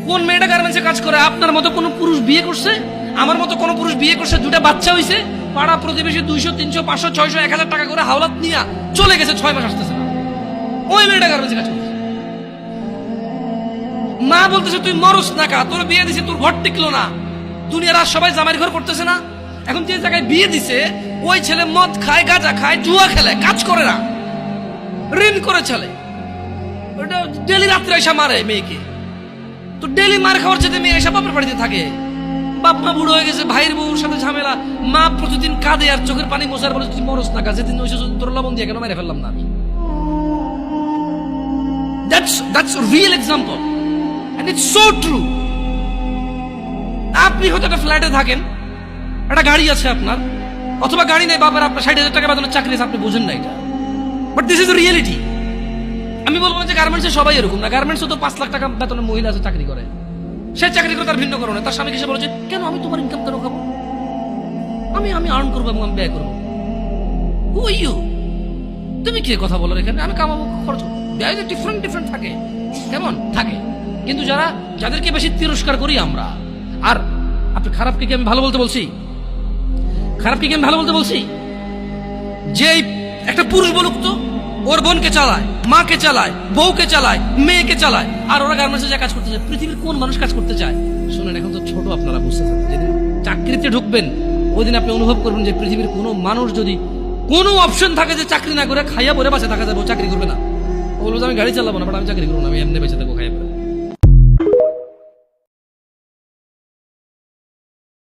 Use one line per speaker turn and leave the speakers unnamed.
কোন মেয়েটা গার্মেন্টসে কাজ করে? আপনার মতো কোন পুরুষ বিয়ে করছে? আমার মতো কোন পুরুষ বিয়ে করছে? দুটা বাচ্চা হইছে, পাড়া প্রতিবেশী 200 300 500 600 1000 টাকা করে হাওলাত নিয়ে চলে গেছে, 6 মাস আসতেছে না। ওই মেয়েটা গার্মেন্টসে কাজ করছে। মা বলতেছে তুই মরস না কা, তোর বিয়ে দিছে, তোর ঘর টিকলো না, দুনিয়ার আর সবাই জামাইয়ের ঘর করতেছে না। এখন যে জায়গায় বিয়ে দিছে ওই ছেলে মদ খায়, গাঁজা খায়, জুয়া খেলে, কাজ করে না, ঋণ করে চলে। ওটা ডেলি রাত্রে এসে মারে মেয়েকে। তো ডেলি মার খাওয়ার যেতে মেয়ে এসে বাপের বাড়িতে থাকে। বাপ মা বুড়ো হয়ে গেছে, ভাইয়ের বউর সাথে ঝামেলা, মা প্রতিদিন কাঁদে আর চোখের পানি মোছার বলে তুই মরস না কা, যেদিন ওই তোর লবণ দিয়ে কেন মেরে ফেললাম না আমি। That's a real example and it's so true. আপনি হয়তো একটা ফ্ল্যাটে থাকেন, একটা গাড়ি আছে আপনার, অথবা গাড়ি নেই, বাবার আপনার 60,000 টাকা বেতনের চাকরি আছে, আপনি বুঝেন না এটা, বাট দিস ইজ রিয়েলিটি। আমি বলবো না যে গার্মেন্টসে সবাই এরকম না, গার্মেন্টসে তো 5 লাখ টাকা বেতনের মহিলা আছে চাকরি করে, সে চাকরি করে তার ভিন্ন কারণে, তার স্বামীকে সে বলেছে কেন আমি তোমার ইনকাম কেন খাবো, আমি আর্ন করবো এবং আমি ব্যয় করবো। হু আর ইউ? তুমি কি কথা বলো এখানে? আমি কামাবো, খরচ, ব্যয় ডিফারেন্ট থাকে, কেমন থাকে। কিন্তু যাদেরকে বেশি তিরস্কার করি আমরা, আর আপনি খারাপকে কি আমি ভালো বলতে বলছি? খারাপকে কি আমি ভালো বলতে বলছি? যে একটা পুরুষ বলুক তো, ওর বোনকে চালায়, মাকে চালায়, বউকে চালায়, মেয়েকে চালায়, আর ওরা গার্মেন্টসে যা কাজ করতে চায়। পৃথিবীর কোন মানুষ কাজ করতে চায়? শুনেন, এখন তো ছোট, আপনারা বুঝতে চান, যেদিন চাকরিতে ঢুকবেন ওই দিন আপনি অনুভব করবেন যে পৃথিবীর কোনো মানুষ যদি কোনো অপশন থাকে যে চাকরি না করে খাইয়া পরে বাঁচে থাকা যাবে, ও চাকরি করবে না। ও বলবো আমি গাড়ি চালাবো না, বাট আমি চাকরি করবো না, আমি এমনি বেঁচে থাকবো খাইয়া পরে।